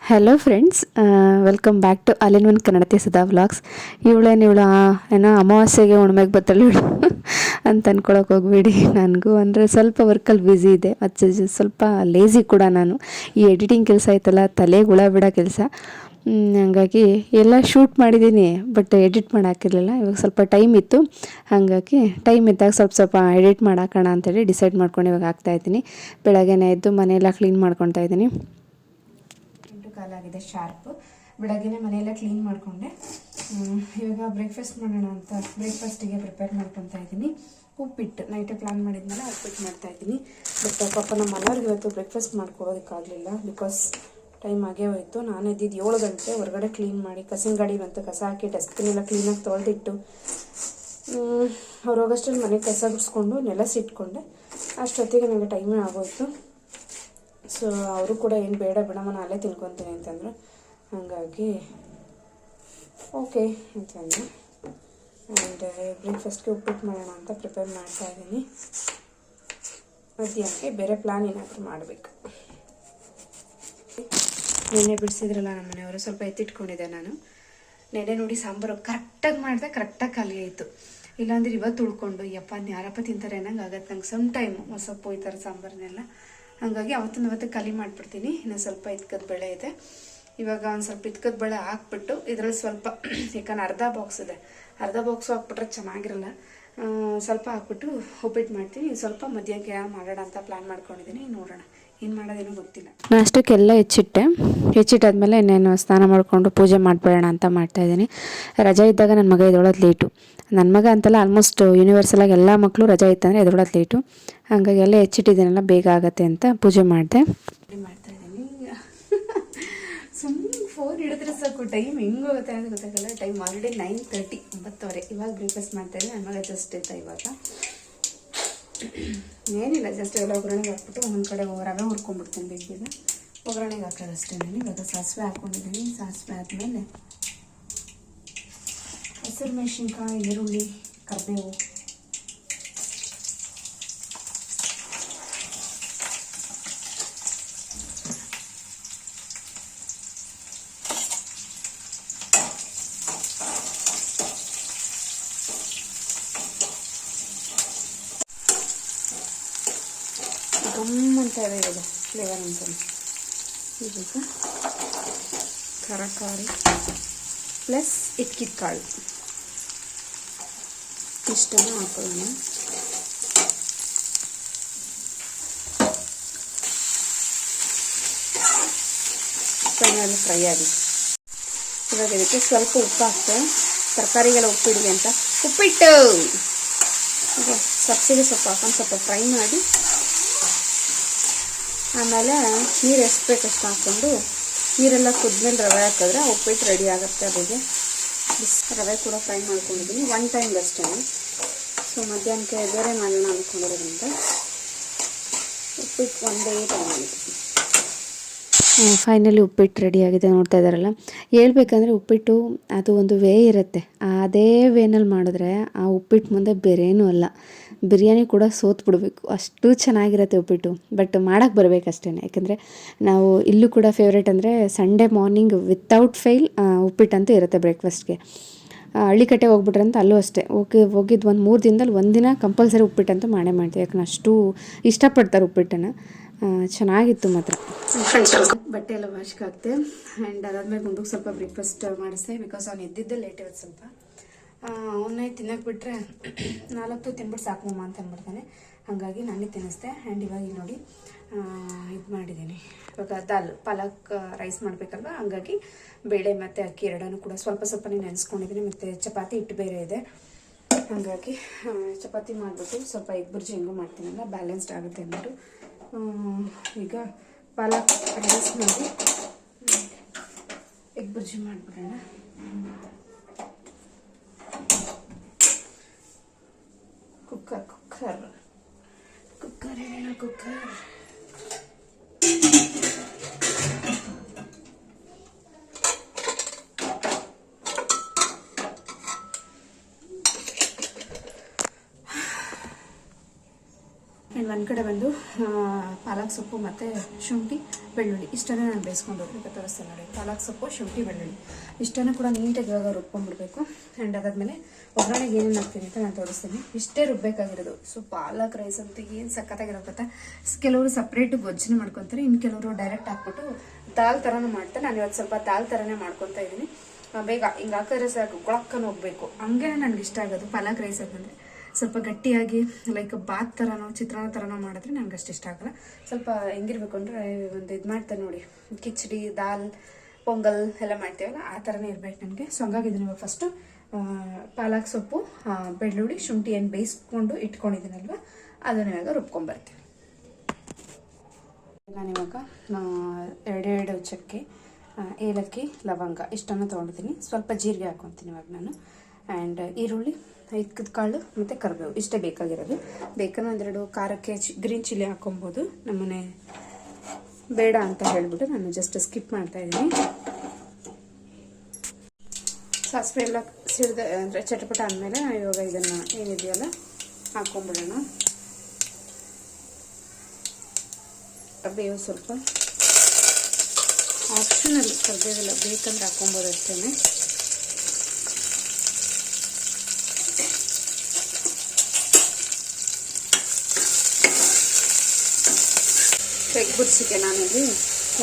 Hello friends, welcome back to all in one Kannadathi Sudha vlogs. ಇವಳು ಏನೋ ಅಮಾವಾಸ್ಯೆಗೆ ಹುಣ್ಮೆಗೆ ಬತ್ತಳು ಇವಳು ಅಂತ ಅಂದ್ಕೊಳಕ್ಕೆ ಹೋಗ್ಬೇಡಿ. ನನಗೂ ಅಂದರೆ ಸ್ವಲ್ಪ ವರ್ಕಲ್ಲಿ ಬ್ಯುಸಿ ಇದೆ, ಮತ್ತು ಸ್ವಲ್ಪ ಲೇಝಿ ಕೂಡ ನಾನು. ಈ ಎಡಿಟಿಂಗ್ ಕೆಲಸ ಐತಲ್ಲ, ತಲೆಗೆ ಹುಳ ಬಿಡೋ ಕೆಲಸ. ಹಾಗಾಗಿ ಎಲ್ಲ ಶೂಟ್ ಮಾಡಿದ್ದೀನಿ, ಬಟ್ ಎಡಿಟ್ ಮಾಡಾಕಿರಲಿಲ್ಲ. ಇವಾಗ ಸ್ವಲ್ಪ ಟೈಮ್ ಇತ್ತು, ಹಾಗಾಗಿ ಟೈಮ್ ಇದ್ದಾಗ ಸ್ವಲ್ಪ ಎಡಿಟ್ ಮಾಡಾಕೋಣ ಅಂತೇಳಿ ಡಿಸೈಡ್ ಮಾಡ್ಕೊಂಡು ಇವಾಗ ಹಾಕ್ತಾಯಿದ್ದೀನಿ. ಬೆಳಗ್ಗೆನೇ ಎದ್ದು ಮನೆಯೆಲ್ಲ ಕ್ಲೀನ್ ಮಾಡ್ಕೊತಾ ಇದ್ದೀನಿ. ಕಾಲಾಗಿದೆ ಶಾರ್ಪ್. ಬೆಳಗ್ಗೆನೇ ಮನೆಯೆಲ್ಲ ಕ್ಲೀನ್ ಮಾಡಿಕೊಂಡೆ. ಇವಾಗ ಬ್ರೇಕ್ಫಾಸ್ಟ್ ಮಾಡೋಣ ಅಂತ ಬ್ರೇಕ್ಫಾಸ್ಟಿಗೆ ಪ್ರಿಪೇರ್ ಮಾಡ್ಕೊತಾ ಇದ್ದೀನಿ. ಉಪ್ಪಿಟ್ಟು ನೈಟೇ ಪ್ಲಾನ್ ಮಾಡಿದ್ಮೇಲೆ ಉಪ್ಪಿಟ್ಟು ಮಾಡ್ತಾಯಿದ್ದೀನಿ. ಬಟ್ ಪಾಪ ನಮ್ಮ ಮನೆಯವ್ರಿಗೆ ಇವತ್ತು ಬ್ರೇಕ್ಫಾಸ್ಟ್ ಮಾಡ್ಕೊಡೋದಕ್ಕಾಗಲಿಲ್ಲ, ಬಿಕಾಸ್ ಟೈಮ್ ಆಗೇ ಹೋಯಿತು. ನಾನು ಎದ್ದಿದ್ದು 7 ಗಂಟೆ. ಹೊರಗಡೆ ಕ್ಲೀನ್ ಮಾಡಿ ಕಸಿನ ಗಾಡಿ ಬಂತು, ಕಸ ಹಾಕಿ ಡಸ್ಟ್ಬಿನ್ನೆಲ್ಲ ಕ್ಲೀನಾಗಿ ತೊಳೆದಿಟ್ಟು ಅವ್ರು ಹೋಗೋಷ್ಟರಲ್ಲಿ ಮನೆ ಕಸ ಗುಡಿಸ್ಕೊಂಡು ನೆಲಸಿಟ್ಕೊಂಡೆ. ಅಷ್ಟೊತ್ತಿಗೆ ನನಗೆ ಟೈಮೇ ಆಗೋಯಿತು. ಸೊ ಅವರು ಕೂಡ ಏನು ಬೇಡ ಬಿಡಮ್ಮ ನಾಳೆ ತಿನ್ಕೊತೀನಿ ಅಂತಂದರು. ಹಾಗಾಗಿ ಓಕೆ ಅಂತಂದರೆ ಆ್ಯಂಡ್ ಬ್ರೇಕ್ಫಾಸ್ಟ್ಗೆ ಉಪ್ಪಿಟ್ಟು ಮಾಡೋಣ ಅಂತ ಪ್ರಿಪೇರ್ ಮಾಡ್ತಾಯಿದ್ದೀನಿ. ಮಧ್ಯಾಹ್ನಕ್ಕೆ ಬೇರೆ ಪ್ಲ್ಯಾನ್ ಏನಾದರೂ ಮಾಡಬೇಕು. ನೆನ್ನೆ ಬಿಡಿಸಿದ್ರಲ್ಲ ನಮ್ಮ ಮನೆಯವರು, ಸ್ವಲ್ಪ ಎತ್ತಿಟ್ಕೊಂಡಿದ್ದೆ ನಾನು. ನೆನ್ನೆ ನೋಡಿ ಸಾಂಬಾರು ಕರೆಕ್ಟಾಗಿ ಮಾಡಿದೆ, ಕರೆಕ್ಟಾಗಿ ಖಾಲಿ ಆಯಿತು. ಇಲ್ಲಾಂದ್ರೆ ಇವತ್ತು ಉಳ್ಕೊಂಡು ಯಪ್ಪ ಯಾರಪ್ಪ ತಿಂತಾರೆ ಅನ್ನಂಗೆ ಆಗತ್ತೆ ನಂಗೆ ಸಮ್ ಟೈಮು ಸೊಪ್ಪು ಈ ಥರ ಸಾಂಬಾರನ್ನೆಲ್ಲ. ಹಾಗಾಗಿ ಅವತ್ತು ಖಾಲಿ ಮಾಡಿಬಿಡ್ತೀನಿ. ಇನ್ನು ಸ್ವಲ್ಪ ಇದ್ಕದ ಬೇಳೆ ಇದೆ. ಇವಾಗ ಒಂದು ಸ್ವಲ್ಪ ಇದ್ಕದ ಬೇಳೆ ಹಾಕ್ಬಿಟ್ಟು ಇದರಲ್ಲಿ ಸ್ವಲ್ಪ, ಯಾಕಂದ್ರೆ ಅರ್ಧ ಬಾಕ್ಸ್ ಇದೆ, ಅರ್ಧ ಬಾಕ್ಸು ಹಾಕ್ಬಿಟ್ರೆ ಚೆನ್ನಾಗಿರಲ್ಲ. ಸ್ವಲ್ಪ ಹಾಕ್ಬಿಟ್ಟು ಉಪ್ಪಿಟ್ಟು ಮಾಡ್ತೀನಿ. ಸ್ವಲ್ಪ ಮಧ್ಯಾಹ್ನಕ್ಕೆ ಮಾಡೋಣ ಅಂತ ಪ್ಲ್ಯಾನ್ ಮಾಡ್ಕೊಂಡಿದ್ದೀನಿ. ನೋಡೋಣ ಏನು ಮಾಡೋದೇನೋ ಗೊತ್ತಿಲ್ಲ. ನಾಷ್ಟಕ್ಕೆಲ್ಲ ಹೆಚ್ಚಿಟ್ಟಾದ್ಮೇಲೆ ಇನ್ನೇನು ಸ್ನಾನ ಮಾಡಿಕೊಂಡು ಪೂಜೆ ಮಾಡಿಬಿಡೋಣ ಅಂತ ಮಾಡ್ತಾಯಿದ್ದೀನಿ. ರಜೆ ಇದ್ದಾಗ ನನ್ನ ಮಗ ಎದ್ದೇಳೋದು ಲೇಟು. ನನ್ನ ಮಗ ಅಂತಲ್ಲ, ಆಲ್ಮೋಸ್ಟ್ ಯೂನಿವರ್ಸಲಾಗಿ ಎಲ್ಲ ಮಕ್ಕಳು ರಜೆ ಇತ್ತಂದರೆ ಎದ್ದೇಳೋದು ಲೇಟು. ಹಾಗಾಗಿ ಎಲ್ಲ ಹೆಚ್ಚಿಟ್ಟಿದ್ದೀನಲ್ಲ, ಬೇಗ ಆಗುತ್ತೆ ಅಂತ ಪೂಜೆ ಮಾಡಿದೆ. ಮಾಡ್ತಾಯಿದ್ದೀನಿ. ಸುಮ್ಮನೆ ಫೋನ್ ಹಿಡಿದ್ರೆ ಸಾಕು, ಟೈಮ್ ಹೆಂಗೆ ಹೋಗುತ್ತೆ ಅಂತ ಗೊತ್ತಾಗಲ್ಲ. Time already 9:30, 9:00. ಇವಾಗ ಬ್ರೇಕ್ಫಾಸ್ಟ್ ಮಾಡ್ತಾಯಿದ್ದೀನಿ. ನನ್ನ ಮಗ ಜಸ್ಟ್ ಇರ್ತಾ ಇವಾಗ ಏನಿಲ್ಲ, ಜಸ್ಟ್ ಎಲ್ಲ ಒಗ್ಗರಣೆಗೆ ಹಾಕ್ಬಿಟ್ಟು ಒಂದು ಕಡೆ ರವೆ ಹುರ್ಕೊಂಡ್ಬಿಡ್ತೀನಿ. ಬೇಗ ಒಗ್ಗರಣೆಗೆ ಹಾಕೋದಷ್ಟೇ. ನಾನು ಇವಾಗ ಸಾಸಿವೆ ಹಾಕ್ಕೊಂಡಿದ್ದೀನಿ. ಸಾಸಿವೆ ಆದಮೇಲೆ ಹಸಿರು ಮೆಣಸಿನ್ಕಾಯಿ, ಈರುಳ್ಳಿ, ಕರಿಬೇವು, ಗಮ್ಮಂತ ಇದೆ ಇದು ಫ್ಲೇವರ್ ಅಂತ. ಈಗ ತರಕಾರಿ ಪ್ಲಸ್ ಇಟ್ಕಿದ ಕಾಳು ಇಷ್ಟನ್ನು ಹಾಕೊಳ್ಳೋಣ. ಚೆನ್ನಾಗಿ ಫ್ರೈ ಆಗಿ ಇವಾಗ ಇದಕ್ಕೆ ಸ್ವಲ್ಪ ಉಪ್ಪು ಹಾಕ್ತೆ. ತರಕಾರಿಗೆಲ್ಲ ಉಪ್ಪಿಡಿ ಅಂತ ಉಪ್ಪಿಟ್ಟು ಸಬ್ಸಿಗೆ ಸೊಪ್ಪು ಹಾಕೊಂಡು ಸ್ವಲ್ಪ ಫ್ರೈ ಮಾಡಿ, ಆಮೇಲೆ ನೀರು ಎಷ್ಟು ಬೇಕಷ್ಟು ಹಾಕ್ಕೊಂಡು ನೀರೆಲ್ಲ ಕುದ್ಮೇಲೆ ರವೆ ಹಾಕಿದ್ರೆ ಉಪ್ಪಿಟ್ಟು ರೆಡಿ ಆಗುತ್ತೆ. ಅದಕ್ಕೆ ರವೆ ಕೂಡ ಫ್ರೈ ಮಾಡ್ಕೊಂಡಿದ್ದೀನಿ, 1 ಟೈಮ್ ಅಷ್ಟೇ. ಸೊ ಮಧ್ಯಾಹ್ನಕ್ಕೆ ಬೇರೆ ಮಾಡೋಣ ಅಂದ್ಕೊಂಡಿರೋದ್ರಿಂದ ಉಪ್ಪಿಟ್ಟು ಒಂದೇ ಟೈಮ್. ಫೈನಲಿ ಉಪ್ಪಿಟ್ಟು ರೆಡಿ ಆಗಿದೆ. ನೋಡ್ತಾ ಇದ್ದಾರಲ್ಲ, ಹೇಳ್ಬೇಕಂದ್ರೆ ಉಪ್ಪಿಟ್ಟು ಅದು ಒಂದು ವೇ ಇರುತ್ತೆ. ಅದೇ ವೇನಲ್ಲಿ ಮಾಡಿದ್ರೆ ಆ ಉಪ್ಪಿಟ್ಟು ಮುಂದೆ ಬೇರೇನೂ ಅಲ್ಲ. ಬಿರಿಯಾನಿ ಕೂಡ ಸೋತು ಬಿಡಬೇಕು, ಅಷ್ಟು ಚೆನ್ನಾಗಿರುತ್ತೆ ಉಪ್ಪಿಟ್ಟು. ಬಟ್ ಮಾಡೋಕ್ಕೆ ಬರಬೇಕಷ್ಟೇ. ಯಾಕೆಂದರೆ ನಾವು ಇಲ್ಲೂ ಕೂಡ ಫೇವ್ರೇಟ್ ಅಂದರೆ ಸಂಡೇ ಮಾರ್ನಿಂಗ್ ವಿತೌಟ್ ಫೇಲ್ ಉಪ್ಪಿಟ್ಟಂತೂ ಇರುತ್ತೆ ಬ್ರೇಕ್ಫಾಸ್ಟ್ಗೆ. ಹಳ್ಳಿಕಟ್ಟೆ ಹೋಗ್ಬಿಟ್ರಂತ ಅಲ್ಲೂ ಅಷ್ಟೇ. ಹೋಗಿದ್ದು ಒಂದು 3 ದಿನದಲ್ಲಿ 1 ದಿನ ಕಂಪಲ್ಸರಿ ಉಪ್ಪಿಟ್ಟಂತೂ ಮಾಡೇ ಮಾಡ್ತೀವಿ. ಯಾಕಂದ್ರೆ ಅಷ್ಟು ಇಷ್ಟಪಡ್ತಾರೆ ಉಪ್ಪಿಟ್ಟನ್ನು. ಚೆನ್ನಾಗಿತ್ತು ಮಾತ್ರ. ಬಟ್ಟೆ ಎಲ್ಲ ವಾಶ್ಗೆ ಹಾಕ್ತೆ. ಆ್ಯಂಡ್ ಅದಾದ್ಮೇಲೆ ಮುಂದಕ್ಕೆ ಸ್ವಲ್ಪ ಬ್ರೇಕ್ಫಾಸ್ಟ್ ಮಾಡಿಸ್ದೆ. ಬಿಕಾಸ್ ಅವ್ನು ಎದ್ದಿದ್ದೆ ಲೇಟ್ ಇವತ್ತು ಸ್ವಲ್ಪ. ಅವನ್ನೇ ತಿನ್ನಕ್ಕೆ ಬಿಟ್ಟರೆ 4 ತಿನ್ಬಿಟ್ಟು ಸಾಕಮ್ಮ ಅಂತ ಅಂದ್ಬಿಡ್ತಾನೆ. ಹಾಗಾಗಿ ನಾನೇ ತಿನ್ನಿಸ್ದೆ. ಆ್ಯಂಡ್ ಇವಾಗ ಇಲ್ಲಿ ನೋಡಿ ಇದು ಮಾಡಿದ್ದೀನಿ. ಇವಾಗ ಪಾಲಕ್ ರೈಸ್ ಮಾಡಬೇಕಲ್ವ, ಹಾಗಾಗಿ ಬೇಳೆ ಮತ್ತು ಅಕ್ಕಿ ಎರಡನ್ನೂ ಕೂಡ ಸ್ವಲ್ಪನೇ ನೆನೆಸ್ಕೊಂಡಿದ್ದೀನಿ. ಮತ್ತು ಚಪಾತಿ ಹಿಟ್ಟು ಬೇರೆ ಇದೆ, ಹಾಗಾಗಿ ಚಪಾತಿ ಮಾಡಿಬಿಟ್ಟು ಸ್ವಲ್ಪ ಎಗ್ ಬುರ್ಜಿ ಹೆಂಗೂ ಮಾಡ್ತೀನಲ್ಲ, ಬ್ಯಾಲೆನ್ಸ್ಡ್ ಆಗುತ್ತೆ ಅಂದ್ಬಿಟ್ಟು ಈಗ ಪಾಲಕ್ ರೈಸ್ ಮಾಡಿ ಎಗ್ ಬುರ್ಜಿ ಮಾಡಿಬಿಡೋಣ. ಕುಕ್ಕರ್ ಆ್ಯಂಡ್ ಒಂದು ಕಡೆ ಬಂದು ಪಾಲಕ್ ಸೊಪ್ಪು ಮತ್ತು ಶುಂಠಿ ಬೆಳ್ಳುಳ್ಳಿ ಇಷ್ಟನ್ನೇ ನಾನು ಬೇಯಿಸ್ಕೊಂಡು ಹೋಗ್ಬೇಕು. ತೋರಿಸ್ತೇನೆ ನೋಡಿ. ಪಾಲಕ್ ಸೊಪ್ಪು ಶುಂಠಿ ಬೆಳ್ಳುಳ್ಳಿ ಇಷ್ಟನ್ನು ಕೂಡ ನೀಟಾಗಿ ಇವಾಗ ರುಬ್ಕೊಂಡ್ಬಿಡ್ಬೇಕು. ಆ್ಯಂಡ್ ಅದಾದಮೇಲೆ ಒಗ್ಗರಣೆಗೆ ಏನೇನು ಹಾಕ್ತೀನಿ ಅಂತ ನಾನು ತೋರಿಸ್ತೀನಿ. ಇಷ್ಟೇ ರುಬ್ಬೇಕಾಗಿರೋದು. ಸೊ ಪಾಲಕ್ ರೈಸ್ ಅಂತ ಏನು ಸಖತ್ತಾಗಿರೋಕತ್ತ. ಕೆಲವರು ಸಪ್ರೇಟು ಗೊಜ್ಜನ್ನು ಮಾಡ್ಕೊತಾರೆ, ಇನ್ನು ಕೆಲವರು ಡೈರೆಕ್ಟ್ ಹಾಕ್ಬಿಟ್ಟು ದಾಲ್ ಥರನೂ ಮಾಡ್ತಾರೆ. ನಾನು ಇವತ್ತು ಸ್ವಲ್ಪ ದಾಲ್ ಥರನೇ ಮಾಡ್ಕೊತಾ ಇದ್ದೀನಿ. ಬೇಗ ಹಿಂಗೆ ಹಾಕಿದ್ರೆ ಸಾಕು ಗೊಳಕ್ಕನ್ನು ಹೋಗ್ಬೇಕು. ಹಂಗೇ ನನಗೆ ಇಷ್ಟ ಆಗೋದು ಪಾಲಕ್ ರೈಸ್ ಅಂತಂದರೆ. ಸ್ವಲ್ಪ ಗಟ್ಟಿಯಾಗಿ ಲೈಕ್ ಬಾತ್ ಥರನೋ ಚಿತ್ರಾನ್ನ ಥರನೋ ಮಾಡಿದ್ರೆ ನನಗೆ ಅಷ್ಟು ಇಷ್ಟ ಆಗಲ್ಲ. ಸ್ವಲ್ಪ ಹೆಂಗಿರ್ಬೇಕು ಅಂದರೆ ಒಂದು ಇದು ಮಾಡ್ತಾರೆ ನೋಡಿ, ಕಿಚಡಿ ದಾಲ್ ಪೊಂಗಲ್ ಎಲ್ಲ ಮಾಡ್ತೀವಲ್ಲ ಆ ಥರನೇ ಇರಬೇಕು ನನಗೆ. ಸೊ ಹಂಗಾಗಿ ಇದನ್ನ ಇವಾಗ ಫಸ್ಟು ಪಾಲಕ್ ಸೊಪ್ಪು ಬೆಳ್ಳುಳ್ಳಿ ಶುಂಠಿ ಏನು ಬೇಯಿಸ್ಕೊಂಡು ಇಟ್ಕೊಂಡಿದ್ದೀನಲ್ವ ಅದನ್ನ ಇವಾಗ ರುಬ್ಕೊಂಡ್ಬರ್ತೀನಿ. ನಾನಿವಾಗ ಎರಡೆರಡು ಚಕ್ಕೆ, ಏಲಕ್ಕಿ, ಲವಂಗ ಇಷ್ಟನ್ನು ತೊಗೊಂಡಿದ್ದೀನಿ. ಸ್ವಲ್ಪ ಜೀರಿಗೆ ಹಾಕ್ಕೊತೀನಿ ಇವಾಗ ನಾನು. ಆ್ಯಂಡ್ ಈರುಳ್ಳಿ, ಇಕ್ಕದ ಕಾಳು ಮತ್ತು ಕರಿಬೇವು ಇಷ್ಟೇ ಬೇಕಾಗಿರೋದು. ಬೇಕಾದ್ರೆ ಒಂದೆರಡು ಖಾರಕ್ಕೆ ಗ್ರೀನ್ ಚಿಲ್ಲಿ ಹಾಕೊಬೋದು. ನಮ್ಮನೆ ಬೇಡ ಅಂತ ಹೇಳಿಬಿಟ್ಟು ನಾನು ಜಸ್ಟ್ ಸ್ಕಿಪ್ ಮಾಡ್ತಾಯಿದ್ದೀನಿ. ಸಾಸಿವೆ ಎಲ್ಲ ಸಿಡಿದ ಅಂದರೆ ಚಟಪಟ ಆದಮೇಲೆ ಇವಾಗ ಇದನ್ನು ಏನಿದೆಯಲ್ಲ ಹಾಕ್ಕೊಂಬಿಡೋಣ. ಬೇವು ಸ್ವಲ್ಪ ಆಪ್ಷನಲ್, ಕರಿಬೇವೆಲ್ಲ ಬೇಕಂದ್ರೆ ಹಾಕ್ಕೊಬೋದು ಅಷ್ಟೇ. ಎಗ್ಗುಡ್ಸಿಗೆ ನಾನಿಲ್ಲಿ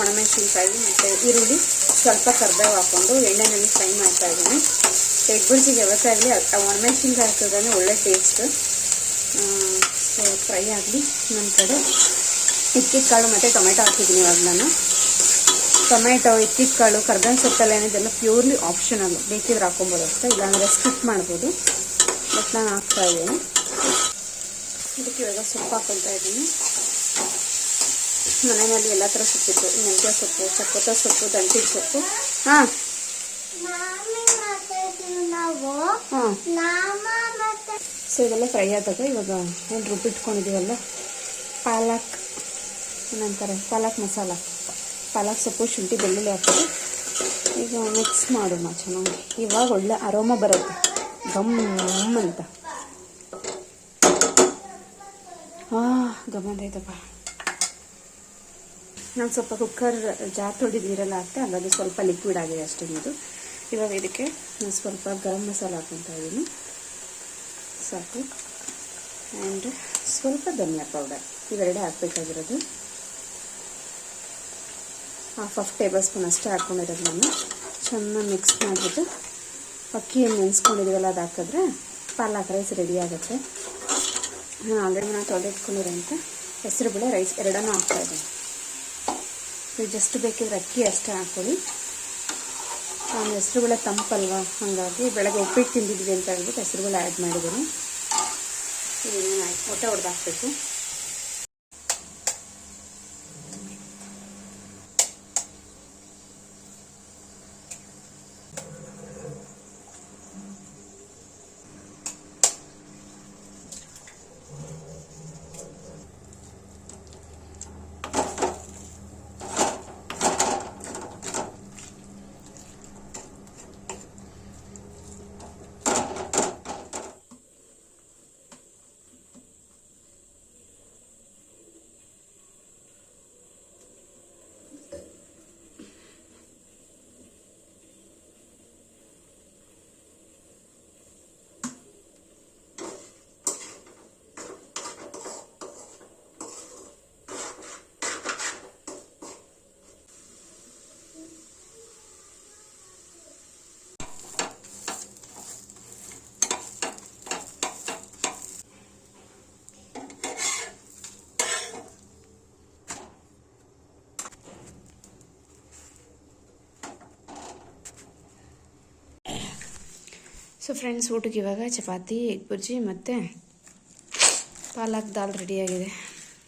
ಒಣಮೆಣಸಿನ್ಕಾಯಿ ಮತ್ತು ಈರುಳ್ಳಿ ಸ್ವಲ್ಪ ಕರಿಬೇವು ಹಾಕ್ಕೊಂಡು ಎಣ್ಣೆನಲ್ಲಿ ಫ್ರೈ ಮಾಡ್ತಾ ಇದ್ದೀನಿ. ಎಗ್ಗುಡ್ಸಿಗೆ ಯಾವತ್ತಾಗಲಿ ಒಣಮೆಣಸಿನ್ಕಾಯಿ ಹಾಕಿದ್ರೆ ಒಳ್ಳೆ ಟೇಸ್ಟ್. ಸೊ ಫ್ರೈ ಆಗಲಿ. ನನ್ನ ಕಡೆ ಇಕ್ಕಿದ ಕಾಳು ಮತ್ತು ಟೊಮೆಟೊ ಹಾಕಿದ್ದೀನಿ ಇವಾಗ ನಾನು. ಟೊಮೆಟೊ, ಇಕ್ಕಿದ ಕಾಳು, ಕರ್ಬೇವಿನ ಸೊಪ್ಪೆಲ್ಲ ಏನಿದೆಲ್ಲ ಪ್ಯೂರ್ಲಿ ಆಪ್ಷನಲ್ಲು, ಬೇಕಿದ್ರೆ ಹಾಕ್ಕೊಬೋದು ಅಷ್ಟೇ, ಇಲ್ಲಾಂದರೆ ಸ್ಕಿಪ್ ಮಾಡ್ಬೋದು. ಬಟ್ ನಾನು ಹಾಕ್ತಾ ಇದ್ದೀನಿ. ಇದಕ್ಕೆ ಇವಾಗ ಸೊಪ್ಪು ಹಾಕ್ಕೊಳ್ತಾ ಇದ್ದೀನಿ. ಮನೆಯಲ್ಲಿ ಎಲ್ಲ ಥರ ಸೊಪ್ಪಿತ್ತು. ಮೆಂತ್ಯ ಸೊಪ್ಪು, ಚಕ್ಕೊತ್ತ ಸೊಪ್ಪು, ದಂಟಿನ ಸೊಪ್ಪು. ಹಾಂ ಸೊ ಇದೆಲ್ಲ ಫ್ರೈ ಆದಾಗ ಇವಾಗ ಏನು ರುಬ್ಬಿಟ್ಕೊಂಡಿದ್ದೀವಲ್ಲ ಪಾಲಕ್, ಏನಂತಾರೆ ಪಾಲಕ್ ಮಸಾಲ, ಪಾಲಕ್ ಸೊಪ್ಪು ಶುಂಠಿ ಬೆಳ್ಳುಳ್ಳಿ ಹಾಕ್ಬಿಟ್ಟು ಈಗ ಮಿಕ್ಸ್ ಮಾಡೋಣ ಚೆನ್ನಾಗಿ. ಇವಾಗ ಒಳ್ಳೆ ಅರೋಮ ಬರುತ್ತೆ ಗಮ್ ಅಂತ. ಗಮ್ ಅಂತೈತಪ್ಪ. ನಾನು ಸ್ವಲ್ಪ ಕುಕ್ಕರ್ ಜಾರ್ ತೊಳೆದಿದ್ದು ನೀರೆಲ್ಲ ಹಾಕ್ತೆ, ಹಾಗಾಗಿ ಸ್ವಲ್ಪ ಲಿಕ್ವಿಡ್ ಆಗಿದೆ ಅಷ್ಟೇ ಇದು. ಇವಾಗ ಇದಕ್ಕೆ ಸ್ವಲ್ಪ ಗರಂ ಮಸಾಲ ಹಾಕ್ಕೊತಾ ಇದ್ದೀನಿ, ಸಾಕು. ಆ್ಯಂಡ್ ಸ್ವಲ್ಪ ಧನಿಯಾ ಪೌಡರ್ ಇವೆರಡೇ ಹಾಕಬೇಕಾಗಿರೋದು. ಹಾಫ್ ಟೇಬಲ್ ಸ್ಪೂನ್ ಅಷ್ಟೇ ಹಾಕ್ಕೊಂಡಿರೋದು ನಾನು. ಚೆನ್ನಾಗಿ ಮಿಕ್ಸ್ ಮಾಡಿಬಿಟ್ಟು ಅಕ್ಕಿ ಏನು ನೆನೆಸ್ಕೊಂಡಿದ್ದೀವಲ್ಲ ಅದು ಹಾಕಿದ್ರೆ ಪಾಲಕ್ ರೈಸ್ ರೆಡಿ ಆಗುತ್ತೆ. ನಾನು ಆಲ್ರೆಡಿ ನಾನು ತೊಳೆದಿಟ್ಕೊಂಡಿರೋಂಥ ಹೆಸರುಬೇಳೆ ರೈಸ್ ಎರಡನ್ನೂ ಹಾಕ್ತಾಯಿದ್ದೀನಿ. ನೀವು ಜಸ್ಟ್ ಬೇಕಿದ್ರೆ ಅಕ್ಕಿ ಅಷ್ಟೇ ಹಾಕ್ಕೊಳ್ಳಿ. ನಾನು ಹೆಸರುಬೇಳೆ ತಂಪಲ್ವ, ಹಾಗಾಗಿ ಬೆಳಗ್ಗೆ ಉಪ್ಪಿಟ್ಟು ತಿಂದಿದ್ವಿ ಅಂತ ಹೇಳ್ಬಿಟ್ಟು ಹೆಸರುಬೇಳೆ ಆ್ಯಡ್ ಮಾಡಿದ್ದೀನಿ. ಇದನ್ನೇನು ಆಯ್ತು, ಮೊಟ್ಟೆ ಹೊಡೆದು ಹಾಕಬೇಕು. ಸೊ ಫ್ರೆಂಡ್ಸ್, ಊಟಕ್ಕೆ ಇವಾಗ ಚಪಾತಿ, ಎಗ್ ಬುರ್ಜಿ ಮತ್ತು ಪಾಲಕ್ ದಾಲ್ ರೆಡಿಯಾಗಿದೆ.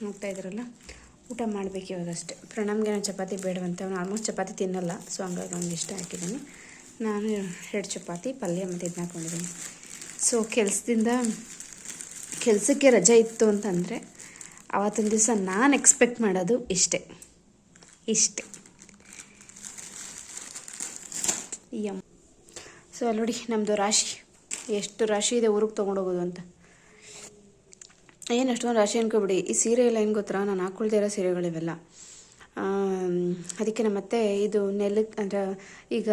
ನೋಡ್ತಾ ಇದ್ರಲ್ಲ, ಊಟ ಮಾಡಬೇಕು ಇವಾಗ ಅಷ್ಟೇ. ಪ್ರಣಮ್ಗೆ ನಾನು ಚಪಾತಿ ಬೇಡವಂತೆ, ಅವನು ಆಲ್ಮೋಸ್ಟ್ ಚಪಾತಿ ತಿನ್ನಲ್ಲ. ಸೊ ಹಂಗಾಗಿ ಅವ್ನಿಗೆ ಇಷ್ಟ ಹಾಕಿದ್ದೀನಿ. ನಾನು 2 ಚಪಾತಿ ಪಲ್ಯ ಮತ್ತು ಇದನ್ನ ಹಾಕ್ಕೊಂಡಿದ್ದೀನಿ. ಸೊ ಕೆಲಸಕ್ಕೆ ರಜೆ ಇತ್ತು ಅಂತಂದರೆ ಆವತ್ತೊಂದು ದಿವಸ ನಾನು ಎಕ್ಸ್ಪೆಕ್ಟ್ ಮಾಡೋದು ಇಷ್ಟೇ. ಸೊ ಅಲ್ಲಿ ನೋಡಿ ನಮ್ಮದು ರಾಶಿ, ಎಷ್ಟು ರಾಶಿ ಇದೆ ಊರಿಗೆ ತೊಗೊಂಡೋಗೋದು ಅಂತ. ಏನು ಅಷ್ಟೊಂದು ರಾಶಿ ಅನ್ಕೋಬಿಡಿ. ಈ ಸೀರೆ ಎಲ್ಲ ಏನು ಗೊತ್ತಾ, ನಾನು ಹಾಕ್ಕೊಳ್ದೇ ಇರೋ ಸೀರೆಗಳಿವೆಲ್ಲ. ಅದಕ್ಕೆ ನಮ್ಮತ್ತೆ ಇದು ನೆಲಕ್ಕೆ ಅಂದರೆ ಈಗ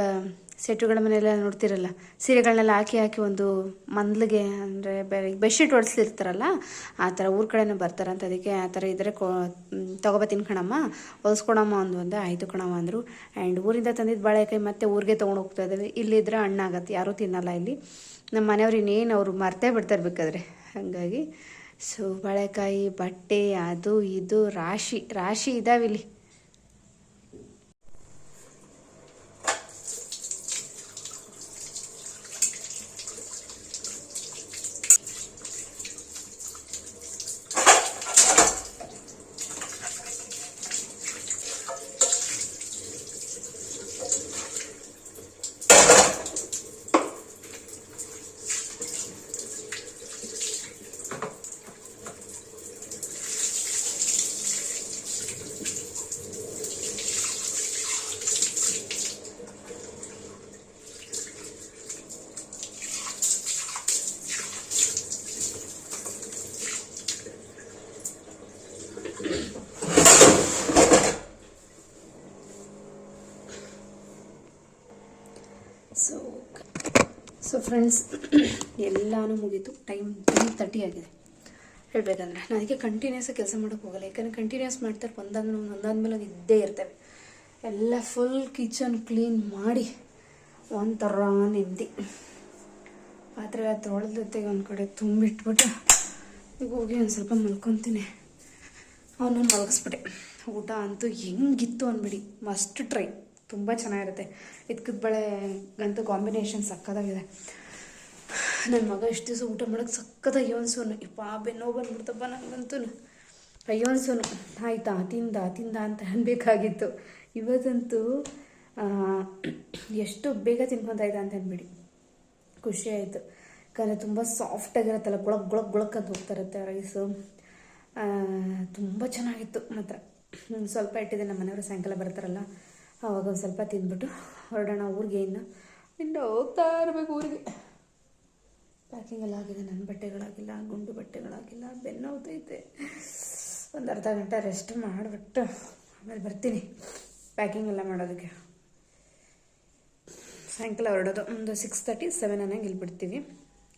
ಸೆಟ್ಟುಗಳ ಮನೆಯೆಲ್ಲ ನೋಡ್ತಿರಲ್ಲ, ಸೀರೆಗಳನ್ನೆಲ್ಲ ಹಾಕಿ ಹಾಕಿ ಒಂದು ಮಂದ್ಲಿಗೆ ಅಂದರೆ ಬೆಡ್ಶೀಟ್ ಹೊಡ್ಸ್ತಿರ್ತಾರಲ್ಲ, ಆ ಥರ ಊರ ಕಡೆನೂ ಬರ್ತಾರಂತ. ಅದಕ್ಕೆ ಆ ಥರ ಇದ್ದರೆ ತೊಗೊಬತ್ತೀನಿ ಕಣಮ್ಮ, ಹೊಲ್ಸ್ಕೊಡಮ್ಮ ಒಂದೇ. ಆಯಿತು ಕಣಮ್ಮ ಅಂದರು. ಆ್ಯಂಡ್ ಊರಿಂದ ತಂದಿದ್ದು ಬಾಳೆಕಾಯಿ ಮತ್ತೆ ಊರಿಗೆ ತೊಗೊಂಡು ಹೋಗ್ತಾ ಇದ್ದೀವಿ. ಇಲ್ಲಿದ್ರೆ ಹಣ್ಣಾಗತ್ತೆ, ಯಾರೂ ತಿನ್ನಲ್ಲ ಇಲ್ಲಿ. ನಮ್ಮ ಮನೆಯವ್ರು ಇನ್ನೇನು ಅವರು ಮರ್ತೇ ಬಿಡ್ತಾರೆ ಬೇಕಾದ್ರೆ. ಹಾಗಾಗಿ ಸೊ ಬಾಳೆಕಾಯಿ, ಬಟ್ಟೆ, ಅದು ಇದು ರಾಶಿ ರಾಶಿ ಇದಾವಿಲ್ಲಿ. ಸೊ ಫ್ರೆಂಡ್ಸ್, ಎಲ್ಲನೂ ಮುಗೀತು. ಟೈಮ್ 3:30 ಆಗಿದೆ. ಹೇಳಬೇಕಂದ್ರೆ ನಾನು ಅದಕ್ಕೆ ಕಂಟಿನ್ಯೂಸ್ ಕೆಲಸ ಮಾಡೋಕ್ಕೆ ಹೋಗಲ್ಲ. ಯಾಕಂದರೆ ಕಂಟಿನ್ಯೂಸ್ ಮಾಡ್ತಾರೆ, ಒಂದಾದ್ಮೇಲೆ ಒಂದು ಇದ್ದೇ ಇರ್ತವೆ. ಎಲ್ಲ ಫುಲ್ ಕಿಚನ್ ಕ್ಲೀನ್ ಮಾಡಿ ಒಂಥರ ನೆಮ್ಮದಿ. ಪಾತ್ರೆ ತೊಳೆದ ಜೊತೆಗೆ ಒಂದು ಕಡೆ ತುಂಬಿಟ್ಬಿಟ್ಟು ಈಗ ಹೋಗಿ ಒಂದು ಸ್ವಲ್ಪ ಮಲ್ಕೊತೀನಿ. ಅವನನ್ನು ಮಲಗಿಸ್ಬಿಟ್ಟೆ. ಊಟ ಅಂತೂ ಹೆಂಗಿತ್ತು ಅಂದ್ಬಿಡಿ, ಮಸ್ಟ್ ಟ್ರೈ. ತುಂಬ ಚೆನ್ನಾಗಿರುತ್ತೆ. ಇದ್ಕದ ಬಳೆಗಂತೂ ಕಾಂಬಿನೇಷನ್ ಸಕ್ಕತ್ತಾಗಿದೆ. ನನ್ನ ಮಗ ಇಷ್ಟು ದಿವಸ ಊಟ ಮಾಡೋಕ್ಕೆ ಸಕ್ಕತ್ತ ಅಯ್ಯೋನ್ಸೋನು. ಯಪ್ಪ ಬೆನ್ನೋ ಬಂದ್ಬಿಡ್ತಪ್ಪ ನನಗಂತೂ. ಅಯ್ಯೋನ್ಸೋನು ಆಯಿತಾ ತಿಂದ ಅಂತ ಅನ್ಬೇಕಾಗಿತ್ತು. ಇವತ್ತಂತೂ ಎಷ್ಟು ಬೇಗ ತಿನ್ಕೊತಾ ಇದ್ದ ಅಂತ ಅಂದ್ಬಿಡಿ, ಖುಷಿ ಆಯಿತು. ಯಾಕಂದರೆ ತುಂಬ ಸಾಫ್ಟಾಗಿರುತ್ತಲ್ಲ, ಗುಳಕ್ ಅಂತ ಹೋಗ್ತಾ ಇರುತ್ತೆ ರೈಸು. ತುಂಬ ಚೆನ್ನಾಗಿತ್ತು ಮಾತ್ರ. ಸ್ವಲ್ಪ ಇಟ್ಟಿದ್ದೆ, ನಮ್ಮ ಮನೆಯವರು ಸಾಯಂಕಾಲ ಬರ್ತಾರಲ್ಲ ಆವಾಗ ಒಂದು ಸ್ವಲ್ಪ ತಿಂದ್ಬಿಟ್ಟು ಹೊರಡೋಣ ಊರಿಗೆ. ಇನ್ನು ಹೋಗ್ತಾ ಇರಬೇಕು ಊರಿಗೆ. ಪ್ಯಾಕಿಂಗ್ ಎಲ್ಲ ಆಗಿದೆ, ನನ್ನ ಬಟ್ಟೆಗಳಾಗಿಲ್ಲ, ಗುಂಡು ಬಟ್ಟೆಗಳಾಗಿಲ್ಲ, ಬೆನ್ನೋತೈತೆ. ಒಂದು ಅರ್ಧ ಗಂಟೆ ರೆಸ್ಟ್ ಮಾಡಿಬಿಟ್ಟು ಆಮೇಲೆ ಬರ್ತೀನಿ ಪ್ಯಾಕಿಂಗ್ ಎಲ್ಲ ಮಾಡೋದಕ್ಕೆ. ಸಾಯಂಕಾಲ ಹೊರಡೋದು ಒಂದು 6:30, 7 ಅನ್ನಂಗೆ ಇಲ್ಲಿ ಬಿಡ್ತೀವಿ.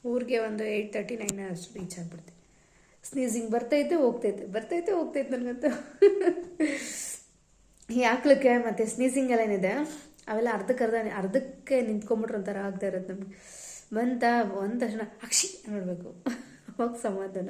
ಊರಿಗೆ ಒಂದು 8:30, 9 ಅಷ್ಟು ರೀಚ್ ಆಗಿಬಿಡ್ತೀವಿ. ಸ್ನೀಸಿಂಗ್ ಬರ್ತೈತೆ ಹೋಗ್ತೈತೆ ನನಗಂತೂ. ಈ ಹಾಕ್ಲಿಕ್ಕೆ ಮತ್ತು ಸ್ನೀಸಿಂಗ್ ಎಲ್ಲ ಏನಿದೆ ಅವೆಲ್ಲ ಅರ್ಧಕ್ಕೆ ನಿಂತ್ಕೊಂಬಿಟ್ರೆ ಒಂಥರ ಆಗ್ತಾ ಇರುತ್ತೆ ನಮ್ಗೆ. ಬಂದ ತಕ್ಷಣ ಅಕ್ಷಿ ನೋಡಬೇಕು, ಹೋಗಿ ಸಮಾಧಾನ.